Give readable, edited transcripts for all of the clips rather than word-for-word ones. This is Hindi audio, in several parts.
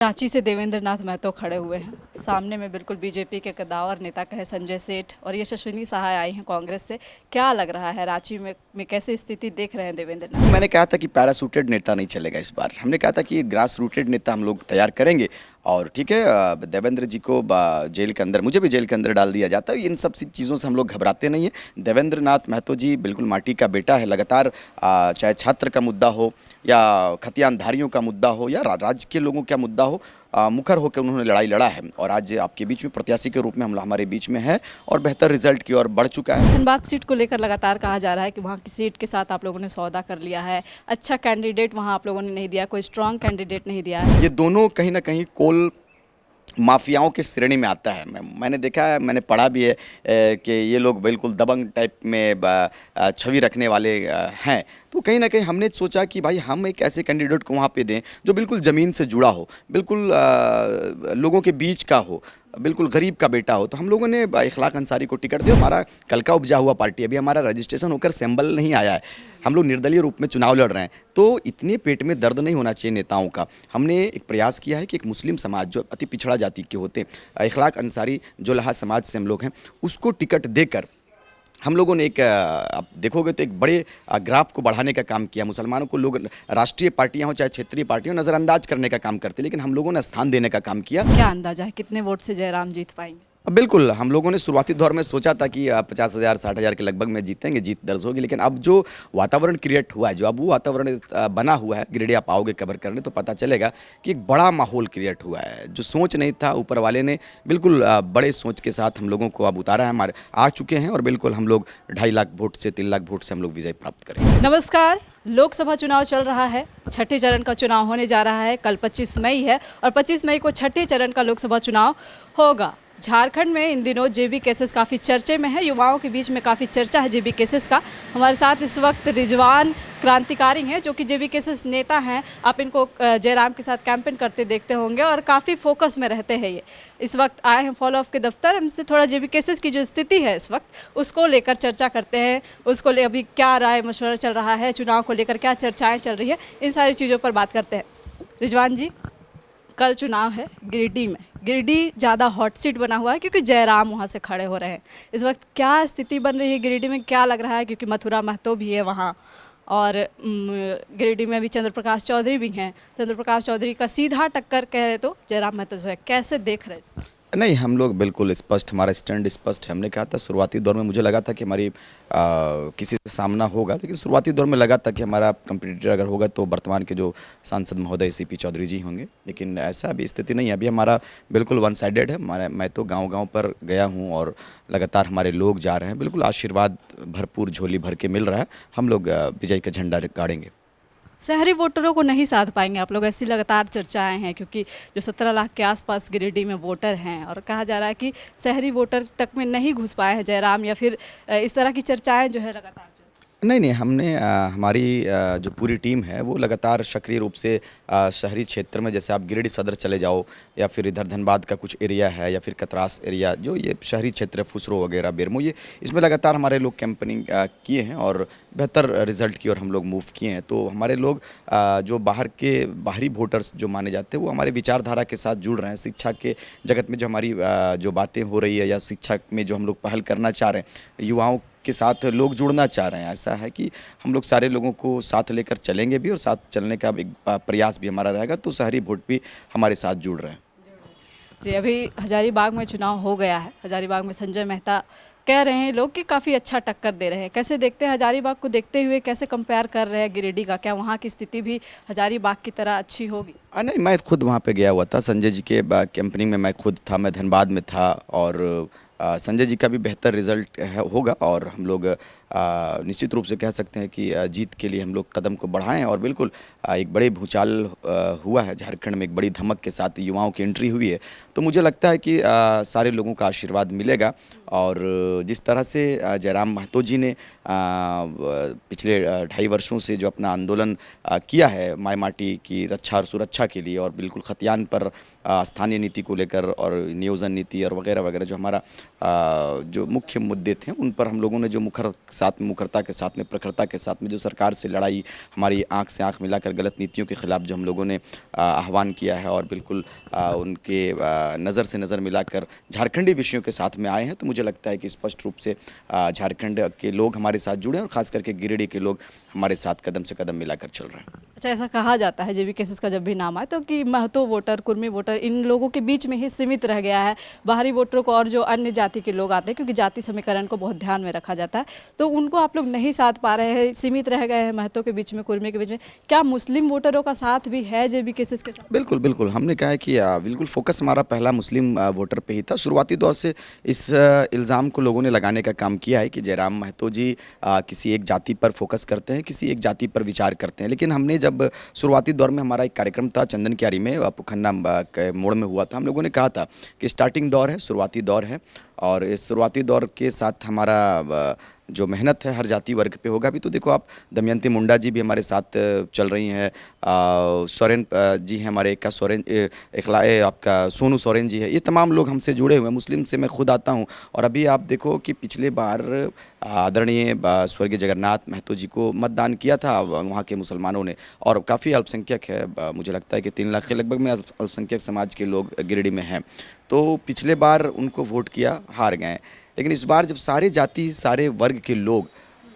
रांची से देवेंद्र नाथ महतो खड़े हुए हैं। सामने में बिल्कुल बीजेपी के कद्दावर नेता कहे संजय सेठ और यशस्विनी सहाय आई हैं कांग्रेस से। क्या लग रहा है रांची में कैसी स्थिति देख रहे हैं देवेंद्र नाथ? मैंने कहा था कि पैरासूटेड नेता नहीं चलेगा इस बार। हमने कहा था कि ग्रास रूटेड नेता हम लोग तैयार करेंगे। और ठीक है, देवेंद्र जी को जेल के अंदर, मुझे भी जेल के अंदर डाल दिया जाता है। इन सब चीज़ों से हम लोग घबराते नहीं हैं। देवेंद्र नाथ महतो जी बिल्कुल माटी का बेटा है। लगातार चाहे छात्र का मुद्दा हो या खतियानधारियों का मुद्दा हो या राज्य के लोगों का मुद्दा हो, मुखर होकर उन्होंने लड़ाई लड़ा है और आज आपके बीच में प्रत्याशी के रूप में हमारे बीच में है और बेहतर रिजल्ट की ओर बढ़ चुका है। धनबाद सीट को लेकर लगातार कहा जा रहा है कि वहाँ की सीट के साथ आप लोगों ने सौदा कर लिया है। अच्छा कैंडिडेट वहाँ आप लोगों ने नहीं दिया, कोई स्ट्रांग कैंडिडेट नहीं दिया है। ये दोनों कहीं ना कहीं कोल माफियाओं की श्रेणी में आता है। मैंने देखा है, मैंने पढ़ा भी है कि ये लोग बिल्कुल दबंग टाइप में छवि रखने वाले हैं। तो कहीं ना कहीं हमने सोचा कि भाई हम एक ऐसे कैंडिडेट को वहाँ पे दें जो बिल्कुल ज़मीन से जुड़ा हो, बिल्कुल लोगों के बीच का हो, बिल्कुल गरीब का बेटा हो। तो हम लोगों ने इखलाक अंसारी को टिकट दिया। हमारा कल का उपजा हुआ पार्टी, अभी हमारा रजिस्ट्रेशन होकर सैंबल नहीं आया है। हम लोग निर्दलीय रूप में चुनाव लड़ रहे हैं। तो इतने पेट में दर्द नहीं होना चाहिए नेताओं का। हमने एक प्रयास किया है कि एक मुस्लिम समाज जो अति पिछड़ा जाति के होते हैं, इखलाक अंसारी जो लहा समाज से हम लोग हैं, उसको टिकट देकर हम लोगों ने एक, आप देखोगे तो एक बड़े ग्राफ को बढ़ाने का काम किया। मुसलमानों को लोग राष्ट्रीय पार्टियां हो चाहे क्षेत्रीय पार्टियां हो, नज़रअंदाज करने का काम करते, लेकिन हम लोगों ने स्थान देने का काम किया। क्या अंदाजा है कितने वोट से जयराम जीत पाएंगे? बिल्कुल, हम लोगों ने शुरुआती दौर में सोचा था कि 50,000 60,000 के लगभग में जीतेंगे, जीत दर्ज होगी। लेकिन अब जो वातावरण क्रिएट हुआ है, जो अब वो वातावरण बना हुआ है, गिरिडीह आप आओगे कवर करने तो पता चलेगा कि एक बड़ा माहौल क्रिएट हुआ है। जो सोच नहीं था, ऊपर वाले ने बिल्कुल बड़े सोच के साथ हम लोगों को अब उतारा है। हमारे आ चुके हैं और बिल्कुल हम लोग 2.5 लाख वोट से 3 लाख वोट से हम लोग विजय प्राप्त करेंगे। नमस्कार। लोकसभा चुनाव चल रहा है, छठे चरण का चुनाव होने जा रहा है। कल 25 मई है और 25 मई को छठे चरण का लोकसभा चुनाव होगा। झारखंड में इन दिनों जेबी केसेस काफ़ी चर्चे में है, युवाओं के बीच में काफ़ी चर्चा है जेबी केसेस का। हमारे साथ इस वक्त रिजवान क्रांतिकारी हैं जो कि जेबी केसेस नेता हैं। आप इनको जयराम के साथ कैंपेन करते देखते होंगे और काफ़ी फोकस में रहते हैं। ये इस वक्त आए हैं फॉलो ऑफ के दफ्तर। हमसे थोड़ा जेबी केसेस की जो स्थिति है इस वक्त उसको लेकर चर्चा करते हैं। उसको ले अभी क्या राय मशवरा चल रहा है, चुनाव को लेकर क्या चर्चाएँ चल रही है, इन सारी चीज़ों पर बात करते हैं। रिजवान जी, कल चुनाव है गिरिडीह में। गिरिडीह ज़्यादा हॉट सीट बना हुआ है क्योंकि जयराम वहाँ से खड़े हो रहे हैं। इस वक्त क्या स्थिति बन रही है गिरिडीह में, क्या लग रहा है? क्योंकि मथुरा महतो भी है वहाँ और गिरिडीह में भी चंद्र प्रकाश चौधरी भी हैं। चंद्र प्रकाश चौधरी का सीधा टक्कर कहे तो जयराम महतो से है। कैसे देख रहे हैं इसको? नहीं, हम लोग बिल्कुल स्पष्ट, हमारा स्टैंड स्पष्ट है। हमने कहा था शुरुआती दौर में, मुझे लगा था कि हमारी किसी से सामना होगा, लेकिन शुरुआती दौर में लगा था कि हमारा कंपटीटर अगर होगा तो वर्तमान के जो सांसद महोदय सीपी चौधरी जी होंगे। लेकिन ऐसा अभी स्थिति नहीं है। अभी हमारा बिल्कुल वन साइडेड है। मैं तो गांव-गांव पर गया हूं और लगातार हमारे लोग जा रहे हैं। बिल्कुल आशीर्वाद भरपूर झोली भर के मिल रहा है। हम लोग विजय का झंडा गाड़ेंगे। शहरी वोटरों को नहीं साध पाएंगे आप लोग, ऐसी लगातार चर्चाएं हैं क्योंकि जो 17 लाख के आसपास गिरिडीह में वोटर हैं और कहा जा रहा है कि शहरी वोटर तक में नहीं घुस पाए हैं जयराम, या फिर इस तरह की चर्चाएं जो है लगातार। नहीं, हमने हमारी जो पूरी टीम है वो लगातार सक्रिय रूप से शहरी क्षेत्र में, जैसे आप गिरिडीह सदर चले जाओ या फिर इधर धनबाद का कुछ एरिया है या फिर कतरास एरिया, जो ये शहरी क्षेत्र है, फुसरो वगैरह, बेरमो, ये इसमें लगातार हमारे लोग कैंपेनिंग किए हैं और बेहतर रिजल्ट की ओर हम लोग मूव किए हैं। तो हमारे लोग जो बाहरी वोटर्स जो माने जाते हैं वो हमारे विचारधारा के साथ जुड़ रहे हैं। शिक्षा के जगत में जो हमारी जो बातें हो रही है या शिक्षा में जो हम लोग पहल करना चाह रहे हैं, युवाओं के साथ लोग जुड़ना चाह रहे हैं। ऐसा है कि हम लोग सारे लोगों को साथ लेकर चलेंगे भी और साथ चलने का एक प्रयास भी हमारा रहेगा। तो शहरी वोट भी हमारे साथ जुड़ रहे हैं। जी, अभी हजारीबाग में चुनाव हो गया है। हजारीबाग में संजय मेहता कह रहे हैं लोग कि काफ़ी अच्छा टक्कर दे रहे हैं। कैसे देखते हैं हजारीबाग को, देखते हुए कैसे कंपेयर कर रहे हैं गिरिडीह का? क्या वहाँ की स्थिति भी हजारीबाग की तरह अच्छी होगी? नहीं, मैं खुद वहाँ पे गया हुआ था। संजय जी के कैंपेनिंग में मैं खुद था, मैं धनबाद में था और संजय जी का भी बेहतर रिजल्ट होगा और हम लोग निश्चित रूप से कह सकते हैं कि जीत के लिए हम लोग कदम को बढ़ाएं। और बिल्कुल एक बड़े भूचाल हुआ है झारखंड में, एक बड़ी धमक के साथ युवाओं की एंट्री हुई है। तो मुझे लगता है कि सारे लोगों का आशीर्वाद मिलेगा और जिस तरह से जयराम महतो जी ने पिछले 2.5 वर्षों से जो अपना आंदोलन किया है माय माटी की रक्षा और सुरक्षा के लिए, और बिल्कुल खतियान पर स्थानीय नीति को लेकर और नियोजन नीति और वगैरह वगैरह जो हमारा जो मुख्य मुद्दे थे, उन पर हम लोगों ने जो मुखर साथ में, मुखरता के साथ में, प्रखरता के साथ में जो सरकार से लड़ाई, हमारी आंख से आंख मिलाकर गलत नीतियों के खिलाफ जो हम लोगों ने आह्वान किया है और बिल्कुल उनके नज़र से नज़र मिलाकर झारखंडी विषयों के साथ में आए हैं, तो मुझे लगता है कि स्पष्ट रूप से झारखंड के लोग हमारे साथ जुड़े हैं और ख़ास करके गिरिडीह के लोग हमारे साथ कदम से कदम मिलाकर चल रहे हैं। अच्छा, ऐसा कहा जाता है जेबी केसेस का जब भी नाम आए तो कि महतो वोटर, कुर्मी वोटर इन लोगों के बीच में ही सीमित रह गया है, बाहरी वोटरों को और जो अन्य जाति के लोग आते हैं, क्योंकि जाति समीकरण को बहुत ध्यान में रखा जाता है, तो उनको आप लोग नहीं साथ पा रहे हैं, सीमित रह गए हैं महतो के बीच में, कुर्मी के बीच में। क्या मुस्लिम वोटरों का साथ भी है जेबी केसेस के साथ? बिल्कुल, बिल्कुल। हमने कहा है कि बिल्कुल फ़ोकस हमारा पहला मुस्लिम वोटर पे ही था। शुरुआती दौर से इस इल्ज़ाम को लोगों ने लगाने का काम किया है कि जयराम महतो जी किसी एक जाति पर फ़ोकस करते हैं, किसी एक जाति पर विचार करते हैं। लेकिन हमने जब शुरुआती दौर में हमारा एक कार्यक्रम था चंदन क्यारी में, पुखन्ना के मोड़ में हुआ था, हम लोगों ने कहा था कि स्टार्टिंग दौर है, शुरुआती दौर है और इस शुरुआती दौर के साथ हमारा जो मेहनत है हर जाति वर्ग पे होगा। अभी तो देखो आप, दमयंती मुंडा जी भी हमारे साथ चल रही हैं, सोरेन जी हैं हमारे, का सोरेन आपका सोनू सोरेन जी है, ये तमाम लोग हमसे जुड़े हुए हैं। मुस्लिम से मैं खुद आता हूँ और अभी आप देखो कि पिछले बार आदरणीय स्वर्गीय जगन्नाथ महतो जी को मतदान किया था वहाँ के मुसलमानों ने, और काफ़ी अल्पसंख्यक है, मुझे लगता है कि 3 लाख के लगभग में अल्पसंख्यक समाज के लोग गिरिडीह में हैं। तो पिछले बार उनको वोट किया, हार गए। लेकिन इस बार जब सारे जाति, सारे वर्ग के लोग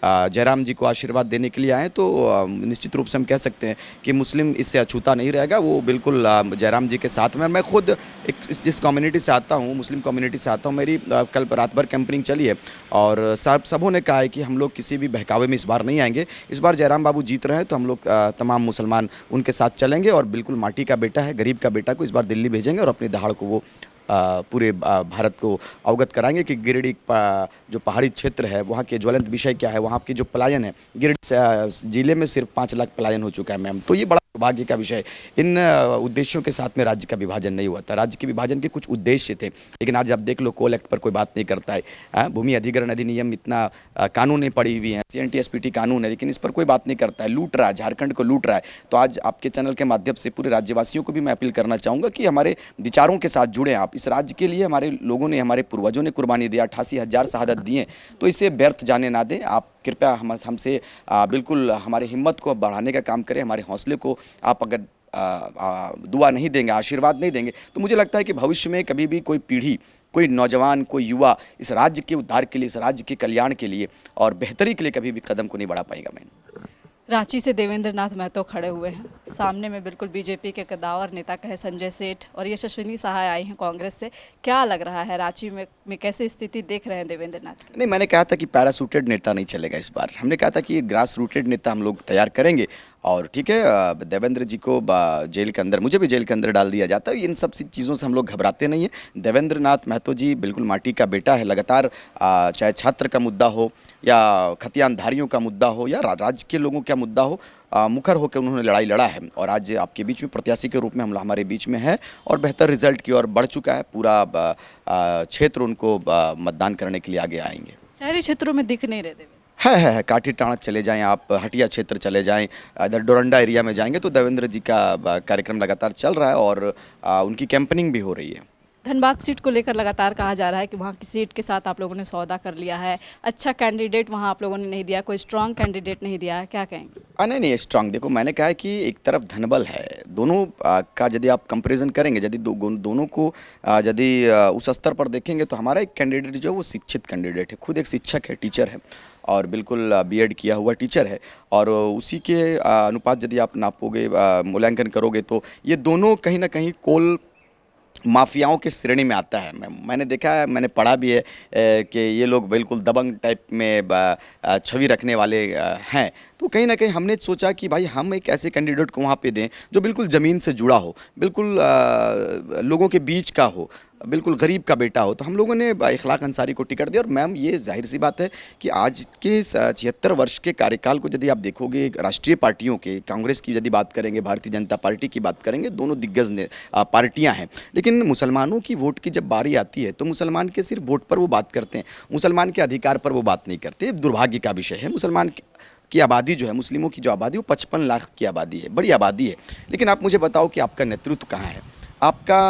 जयराम जी को आशीर्वाद देने के लिए आए, तो निश्चित रूप से हम कह सकते हैं कि मुस्लिम इससे अछूता नहीं रहेगा, वो बिल्कुल जयराम जी के साथ में। मैं खुद एक जिस कम्युनिटी से आता हूँ, मुस्लिम कम्युनिटी से आता हूँ, मेरी कल रात भर कैंपिंग चली है और सबों ने कहा है कि हम लोग किसी भी बहकावे में इस बार नहीं आएंगे। इस बार जयराम बाबू जीत रहे हैं तो हम लोग तमाम मुसलमान उनके साथ चलेंगे और बिल्कुल माटी का बेटा है, गरीब का बेटा को इस बार दिल्ली भेजेंगे और अपनी दहाड़ को वो पूरे भारत को अवगत कराएंगे कि गिरिडीह जो पहाड़ी क्षेत्र है वहाँ के ज्वलंत विषय क्या है, वहाँ के जो पलायन है, गिरिडीह जिले में सिर्फ 5 लाख पलायन हो चुका है मैम, तो ये बड़ा सौभाग्य का विषय है। इन उद्देश्यों के साथ में राज्य का विभाजन नहीं हुआ था, राज्य के विभाजन के कुछ उद्देश्य थे, लेकिन आज आप देख लो कोल एक्ट पर कोई बात नहीं करता है, भूमि अधिग्रहण अधिनियम इतना कानूनें पड़ी हुई हैं, CNTSPT कानून है, लेकिन इस पर कोई बात नहीं करता है, लूट रहा है, झारखंड को लूट रहा है। तो आज आपके चैनल के माध्यम से पूरे राज्यवासियों को भी मैं अपील करना चाहूँगा कि हमारे विचारों के साथ जुड़ें आप। इस राज्य के लिए हमारे लोगों ने, हमारे पूर्वजों ने कुर्बानी दी, 88,000 शहादत दिए, तो इसे व्यर्थ जाने ना दें। आप कृपया हमसे बिल्कुल हमारे हिम्मत को बढ़ाने का काम करें, हमारे हौसले को आप अगर दुआ नहीं देंगे, आशीर्वाद नहीं देंगे, तो मुझे लगता है कि भविष्य में कभी भी कोई पीढ़ी, कोई नौजवान, कोई युवा इस राज्य के उद्धार के लिए, इस राज्य के कल्याण के लिए और बेहतरी के लिए कभी भी कदम को नहीं बढ़ा पाएगा। मैं रांची से देवेंद्र नाथ महतो खड़े हुए हैं, सामने में बिल्कुल बीजेपी के कद्दावर नेता कहे संजय सेठ और यशस्विनी सहाय आई हैं कांग्रेस से। क्या लग रहा है रांची में कैसी स्थिति देख रहे हैं देवेंद्र नाथ की? नहीं, मैंने कहा था कि पैरासूटेड नेता नहीं चलेगा इस बार। हमने कहा था कि ग्रास रूटेड नेता हम लोग तैयार करेंगे और ठीक है, देवेंद्र जी को जेल के अंदर, मुझे भी जेल के अंदर डाल दिया जाता है, इन सब चीज़ों से हम लोग घबराते नहीं हैं। देवेंद्र नाथ महतो जी बिल्कुल माटी का बेटा है, लगातार चाहे छात्र का मुद्दा हो या खतियानधारियों का मुद्दा हो या राज्य के लोगों का मुद्दा हो, मुखर होकर उन्होंने लड़ाई लड़ा है और आज आपके बीच में प्रत्याशी के रूप में हम हमारे बीच में है और बेहतर रिजल्ट की ओर बढ़ चुका है। पूरा क्षेत्र उनको मतदान करने के लिए आगे आएंगे। शहरी क्षेत्रों में दिख नहीं रहे है काठी टाणा चले जाएं आप, हटिया क्षेत्र चले जाएं, इधर डोरंडा एरिया में जाएंगे तो देवेंद्र जी का कार्यक्रम लगातार चल रहा है और उनकी कैंपेनिंग भी हो रही है। धनबाद सीट को लेकर लगातार कहा जा रहा है कि वहाँ की सीट के साथ आप लोगों ने सौदा कर लिया है, अच्छा कैंडिडेट वहाँ आप लोगों ने नहीं दिया, कोई स्ट्रांग कैंडिडेट नहीं दिया है, क्या कहेंगे? नहीं स्ट्रांग, देखो मैंने कहा है कि एक तरफ धनबल है, दोनों का यदि आप कंपैरिजन करेंगे, यदि दोनों को यदि उस स्तर पर देखेंगे तो हमारा एक कैंडिडेट जो है वो शिक्षित कैंडिडेट है, खुद एक शिक्षक है, टीचर है और बिल्कुल B.Ed किया हुआ टीचर है और उसी के अनुपात यदि आप नापोगे, मूल्यांकन करोगे तो ये दोनों कहीं ना कहीं कोल माफियाओं की श्रेणी में आता है। मैंने देखा है, मैंने पढ़ा भी है कि ये लोग बिल्कुल दबंग टाइप में छवि रखने वाले हैं, तो कहीं ना कहीं हमने सोचा कि भाई हम एक ऐसे कैंडिडेट को वहाँ पे दें जो बिल्कुल ज़मीन से जुड़ा हो, बिल्कुल लोगों के बीच का हो, बिल्कुल गरीब का बेटा हो। तो हम लोगों ने इखलाक अंसारी को टिकट दिया और मैम ये जाहिर सी बात है कि आज के 76 वर्ष के कार्यकाल को यदि आप देखोगे, राष्ट्रीय पार्टियों के, कांग्रेस की यदि बात करेंगे, भारतीय जनता पार्टी की बात करेंगे, दोनों दिग्गज पार्टियां हैं, लेकिन मुसलमानों की वोट की जब बारी आती है तो मुसलमान के सिर्फ वोट पर वो बात करते हैं, मुसलमान के अधिकार पर वो बात नहीं करते। दुर्भाग्य का विषय है। मुसलमान की आबादी जो है, मुस्लिमों की जो आबादी वो 55 लाख की आबादी है, बड़ी आबादी है, लेकिन आप मुझे बताओ कि आपका नेतृत्व कहाँ है? आपका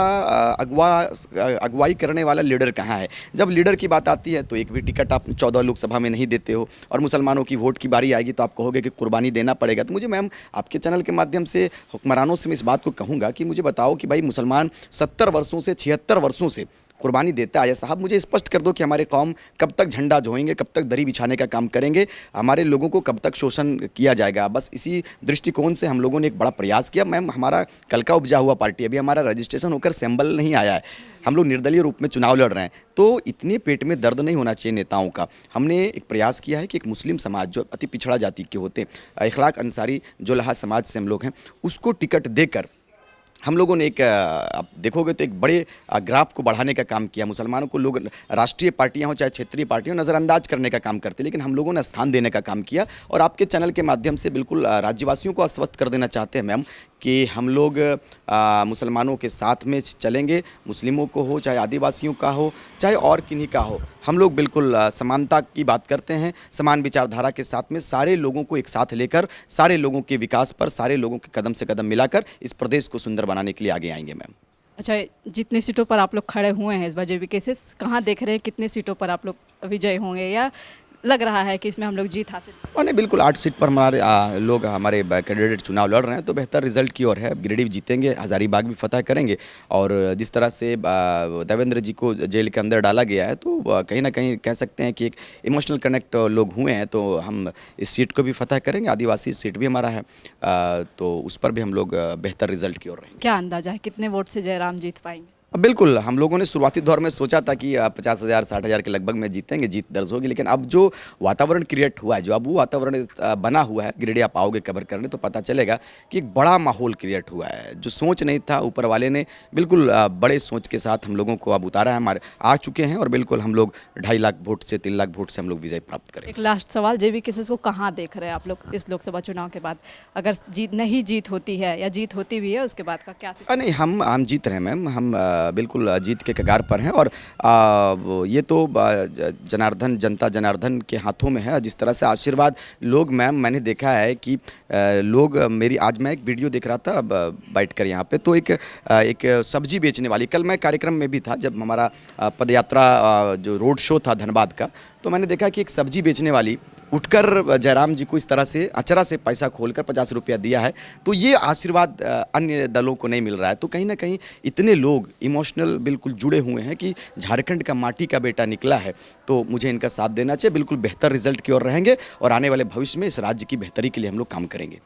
अगुवाई करने वाला लीडर कहाँ है। जब लीडर की बात आती है तो एक भी टिकट आप 14 लोकसभा में नहीं देते हो, और मुसलमानों की वोट की बारी आएगी तो आप कहोगे कि कुर्बानी देना पड़ेगा। तो मुझे मैम आपके चैनल के माध्यम से हुक्मरानों से मैं इस बात को कहूँगा कि मुझे बताओ कि भाई मुसलमान 70 वर्षों से 76 वर्षों से कुर्बानी देता है। साहब मुझे स्पष्ट कर दो कि हमारे कौम कब तक झंडा जोएंगे, कब तक दरी बिछाने का काम करेंगे, हमारे लोगों को कब तक शोषण किया जाएगा। बस इसी दृष्टिकोण से हम लोगों ने एक बड़ा प्रयास किया। मैम हमारा कल का उपजा हुआ पार्टी, अभी हमारा रजिस्ट्रेशन होकर सैंबल नहीं आया है, हम लोग निर्दलीय रूप में चुनाव लड़ रहे हैं। तो इतने पेट में दर्द नहीं होना चाहिए नेताओं का। हमने एक प्रयास किया है कि एक मुस्लिम समाज जो अति पिछड़ा जाति के होते हैं, इखलाक अंसारी जो लहा समाज से हम लोग हैं, उसको टिकट देकर हम लोगों ने एक आप देखोगे तो एक बड़े ग्राफ को बढ़ाने का काम किया। मुसलमानों को लोग राष्ट्रीय पार्टियां हो चाहे क्षेत्रीय पार्टियां नज़रअंदाज करने का काम करते, लेकिन हम लोगों ने स्थान देने का काम किया। और आपके चैनल के माध्यम से बिल्कुल राज्यवासियों को आश्वस्त कर देना चाहते हैं मैम कि हम लोग मुसलमानों के साथ में चलेंगे। मुस्लिमों को हो चाहे आदिवासियों का हो चाहे और किन्हीं का हो, हम लोग बिल्कुल समानता की बात करते हैं। समान विचारधारा के साथ में सारे लोगों को एक साथ लेकर, सारे लोगों के विकास पर, सारे लोगों के कदम से कदम मिलाकर इस प्रदेश को सुंदर बनाने के लिए आगे आएंगे मैम। अच्छा, जितनी सीटों पर आप लोग खड़े हुए हैं इस बार जेबी केसेस, कहाँ देख रहे हैं कितनी सीटों पर आप लोग विजय होंगे, या लग रहा है कि इसमें हम लोग जीत हासिल? और नहीं, बिल्कुल 8 सीट पर हमारे लोग हमारे कैंडिडेट चुनाव लड़ रहे हैं, तो बेहतर रिजल्ट की ओर है। गिरिडीह जीतेंगे, हज़ारीबाग भी फतह करेंगे। और जिस तरह से देवेंद्र जी को जेल के अंदर डाला गया है, तो कहीं ना कहीं कह सकते हैं कि एक इमोशनल कनेक्ट लोग हुए हैं, तो हम इस सीट को भी फतह करेंगे। आदिवासी सीट भी हमारा है, तो उस पर भी हम लोग बेहतर रिजल्ट की ओर रहेंगे। क्या अंदाजा है कितने वोट से जयराम जीत पाएंगे? बिल्कुल, हम लोगों ने शुरुआती दौर में सोचा था कि 50,000 60,000 के लगभग में जीतेंगे, जीत दर्ज होगी। लेकिन अब जो वातावरण क्रिएट हुआ है, जो अब वो वातावरण बना हुआ है, गिरिडीह आप आओगे कवर करने तो पता चलेगा कि एक बड़ा माहौल क्रिएट हुआ है। जो सोच नहीं था, ऊपर वाले ने बिल्कुल बड़े सोच के साथ हम लोगों को अब उतारा है। हमारे आ चुके हैं और बिल्कुल हम लोग 2.5 लाख वोट से 3 लाख वोट से हम लोग विजय प्राप्त करेंगे। एक लास्ट सवाल, जेबी केसेस को कहाँ देख रहे हैं आप लोग इस लोकसभा चुनाव के बाद? अगर जीत होती है या जीत होती भी है, उसके बाद का क्या? नहीं, हम जीत रहे हैं मैम, हम बिल्कुल जीत के कगार पर हैं। और ये तो जनार्दन, जनता जनार्दन के हाथों में है। जिस तरह से आशीर्वाद लोग, मैम मैंने देखा है कि लोग मेरी, आज मैं एक वीडियो देख रहा था बैठकर यहाँ पे, तो एक सब्जी बेचने वाली, कल मैं कार्यक्रम में भी था जब हमारा पदयात्रा जो रोड शो था धनबाद का, तो मैंने देखा कि एक सब्जी बेचने वाली उठकर जयराम जी को इस तरह से अचरा से पैसा खोलकर 50 रुपया दिया है। तो ये आशीर्वाद अन्य दलों को नहीं मिल रहा है। तो कहीं ना कहीं इतने लोग इमोशनल बिल्कुल जुड़े हुए हैं कि झारखंड का माटी का बेटा निकला है, तो मुझे इनका साथ देना चाहिए। बिल्कुल बेहतर रिजल्ट की ओर रहेंगे और आने वाले भविष्य में इस राज्य की बेहतरी के लिए हम लोग काम करेंगे।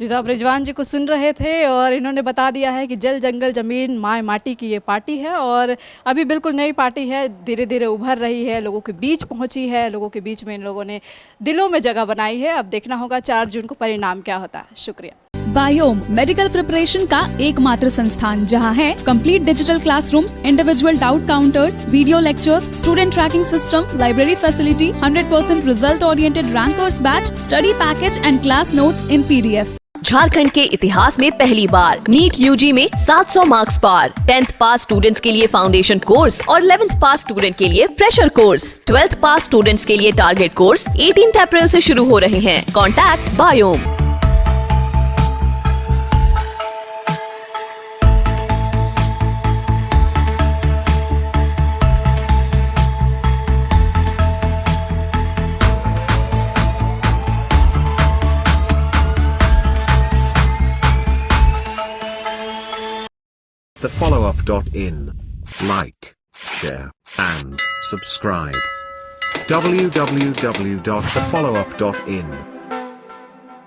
जी साहब, रिजवान जी को सुन रहे थे और इन्होंने बता दिया है कि जल जंगल जमीन माय माटी की ये पार्टी है और अभी बिल्कुल नई पार्टी है, धीरे धीरे उभर रही है, लोगों के बीच पहुंची है, लोगों के बीच में इन लोगों ने दिलों में जगह बनाई है। अब देखना होगा 4 जून को परिणाम क्या होता है। शुक्रिया। बायोम मेडिकल प्रिपरेशन का एकमात्र संस्थान जहां है complete digital classrooms, individual doubt counters, video lectures, student tracking system, library facility, 100% result oriented rankers batch, study package and class notes in PDF। Jharkhand के इतिहास में पहली बार नीट UG में 700 मार्क्स पार। 10th पास स्टूडेंट्स के लिए फाउंडेशन कोर्स और 11th पास स्टूडेंट के लिए फ्रेशर कोर्स। 12th पास स्टूडेंट्स के लिए टारगेट कोर्स 18 अप्रैल से शुरू हो रहे हैं। Contact biome. thefollowup.in. Like, share, and subscribe. www.thefollowup.in